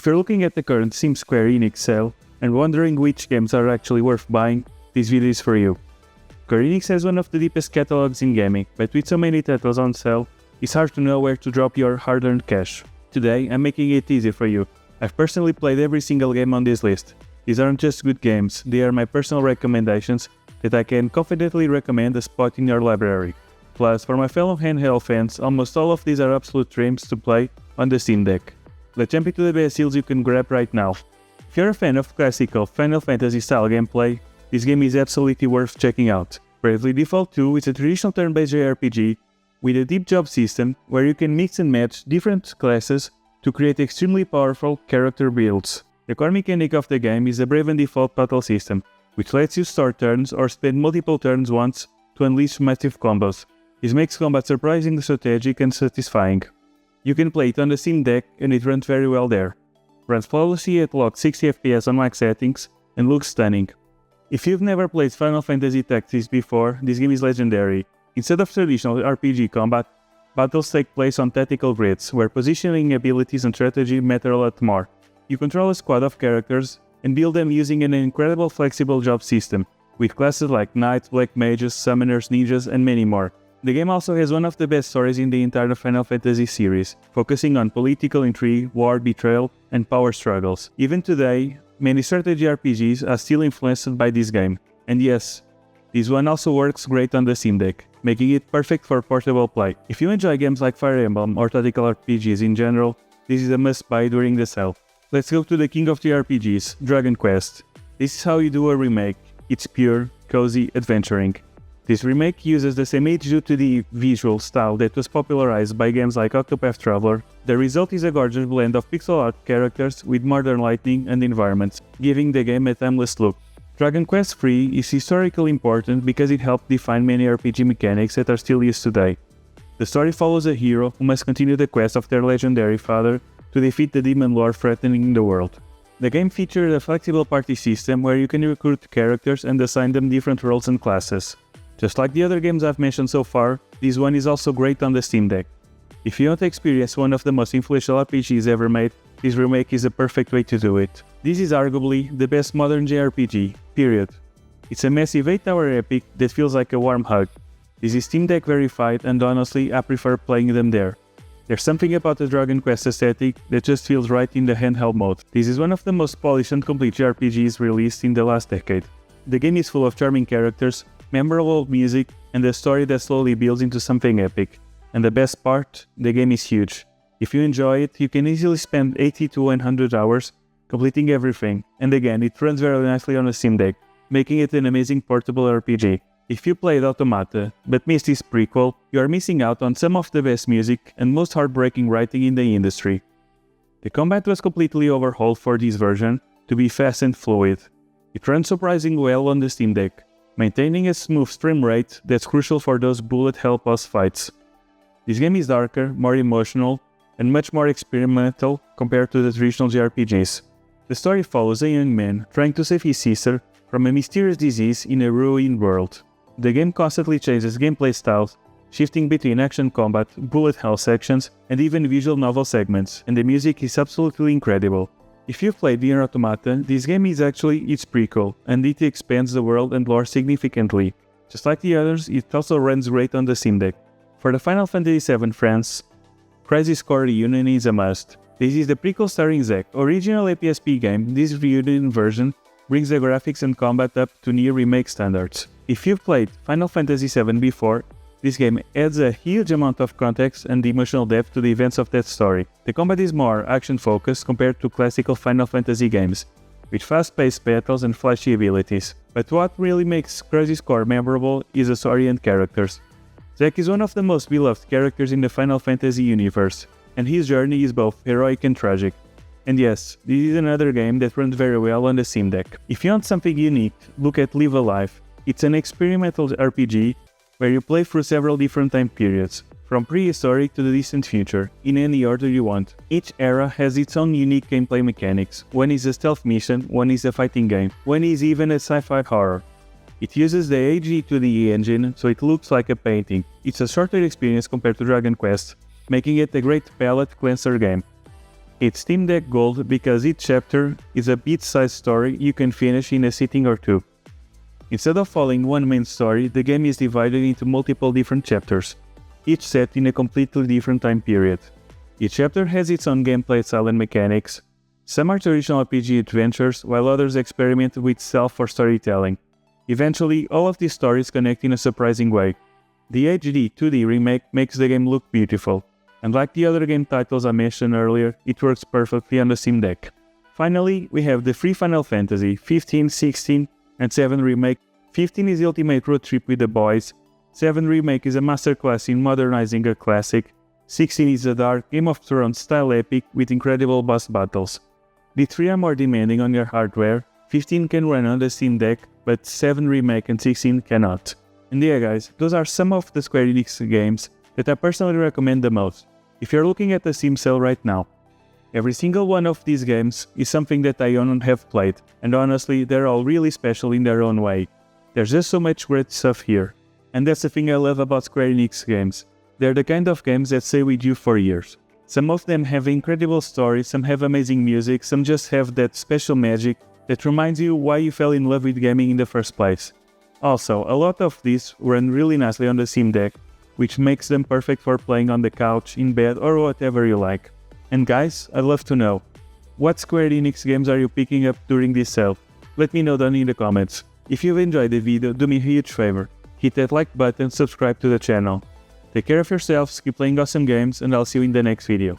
If you're looking at the current Steam Square Enix Sale and wondering which games are actually worth buying, this video is for you. Squareenix has one of the deepest catalogs in gaming, but with so many titles on sale, it's hard to know where to drop your hard-earned cash. Today, I'm making it easy for you. I've personally played every single game on this list. These aren't just good games, they are my personal recommendations that I can confidently recommend a spot in your library. Plus, for my fellow handheld fans, almost all of these are absolute dreams to play on the Steam Deck. Let's jump into the best deals you can grab right now. If you're a fan of classical Final Fantasy style gameplay, this game is absolutely worth checking out. Bravely Default 2 is a traditional turn-based JRPG with a deep job system where you can mix and match different classes to create extremely powerful character builds. The core mechanic of the game is a Bravely Default battle system, which lets you start turns or spend multiple turns once to unleash massive combos. This makes combat surprisingly strategic and satisfying. You can play it on the Steam Deck and it runs very well there. Runs flawlessly at locked 60 FPS on max settings and looks stunning. If you've never played Final Fantasy Tactics before, this game is legendary. Instead of traditional RPG combat, battles take place on tactical grids, where positioning abilities and strategy matter a lot more. You control a squad of characters and build them using an incredible flexible job system, with classes like knights, black mages, summoners, ninjas, and many more. The game also has one of the best stories in the entire Final Fantasy series, focusing on political intrigue, war, betrayal, and power struggles. Even today, many strategy RPGs are still influenced by this game. And yes, this one also works great on the Steam Deck, making it perfect for portable play. If you enjoy games like Fire Emblem or tactical RPGs in general, this is a must-buy during the sale. Let's go to the king of the RPGs, dragonquest. This is how you do a remake. It's pure, cozy adventuring. This remake uses the same H2D visual style that was popularized by games like Octopath Traveler. The result is a gorgeous blend of pixel art characters with modern lighting and environments, giving the game a timeless look. Dragon Quest III is historically important because it helped define many RPG mechanics that are still used today. The story follows a hero who must continue the quest of their legendary father to defeat the demon lord threatening the world. The game features a flexible party system where you can recruit characters and assign them different roles and classes. Just like the other games I've mentioned so far, this one is also great on the Steam Deck. If you want to experience one of the most influential RPGs ever made, this remake is a perfect way to do it. This is arguably the best modern JRPG, period. It's a massive 8-hour epic that feels like a warm hug. This is Steam Deck verified and honestly I prefer playing them there. There's something about the Dragon Quest aesthetic that just feels right in the handheld mode. This is one of the most polished and complete JRPGs released in the last decade. The game is full of charming characters, memorable music, and a story that slowly builds into something epic. And the best part, the game is huge. If you enjoy it, you can easily spend 80 to 100 hours completing everything, and again, it runs very nicely on a Steam Deck, making it an amazing portable RPG. If you played Automata, but missed this prequel, you are missing out on some of the best music and most heartbreaking writing in the industry. The combat was completely overhauled for this version to be fast and fluid. It runs surprisingly well on the Steam Deck, maintaining a smooth frame rate that's crucial for those bullet hell boss fights. This game is darker, more emotional, and much more experimental compared to the traditional JRPGs. The story follows a young man trying to save his sister from a mysterious disease in a ruined world. The game constantly changes gameplay styles, shifting between action combat, bullet hell sections, and even visual novel segments, and the music is absolutely incredible. If you've played Nier Automata, this game is actually its prequel, and it expands the world and lore significantly. Just like the others, it also runs great on the Steam Deck. For the Final Fantasy VII fans, Crisis Core Reunion is a must. This is the prequel starring Zack, original APSP game. This reunion version brings the graphics and combat up to near remake standards. If you've played Final Fantasy VII before, this game adds a huge amount of context and emotional depth to the events of that story. The combat is more action-focused compared to classical Final Fantasy games, with fast-paced battles and flashy abilities. But what really makes Crisis Core memorable is the story and characters. Zack is one of the most beloved characters in the Final Fantasy universe, and his journey is both heroic and tragic. And yes, this is another game that runs very well on the Steam Deck. If you want something unique, look at Live Alive. It's an experimental RPG where you play through several different time periods, from prehistoric to the distant future, in any order you want. Each era has its own unique gameplay mechanics. One is a stealth mission, one is a fighting game, one is even a sci-fi horror. It uses the H2D engine, so it looks like a painting. It's a shorter experience compared to Dragon Quest, making it a great palate cleanser game. It's Steam Deck Gold because each chapter is a bit-sized story you can finish in a sitting or two. Instead of following one main story, the game is divided into multiple different chapters, each set in a completely different time period. Each chapter has its own gameplay style and mechanics. Some are traditional RPG adventures, while others experiment with stealth or storytelling. Eventually, all of these stories connect in a surprising way. The HD 2D remake makes the game look beautiful, and like the other game titles I mentioned earlier, it works perfectly on the Steam Deck. Finally, we have the free Final Fantasy 15, 16, and 7 Remake. 15 is the ultimate road trip with the boys, 7 Remake is a masterclass in modernizing a classic, 16 is a dark Game of Thrones style epic with incredible boss battles. The 3 are more demanding on your hardware, 15 can run on the Steam Deck, but 7 Remake and 16 cannot. And yeah guys, those are some of the Square Enix games that I personally recommend the most, if you're looking at the Steam sale right now. Every single one of these games is something that I own and have played, and honestly, they're all really special in their own way. There's just so much great stuff here. And that's the thing I love about Square Enix games. They're the kind of games that stay with you for years. Some of them have incredible stories, some have amazing music, some just have that special magic that reminds you why you fell in love with gaming in the first place. Also, a lot of these run really nicely on the Steam Deck, which makes them perfect for playing on the couch, in bed, or whatever you like. And guys, I'd love to know, what Square Enix games are you picking up during this sale? Let me know down in the comments. If you've enjoyed the video, do me a huge favor. Hit that like button, subscribe to the channel. Take care of yourselves, keep playing awesome games, and I'll see you in the next video.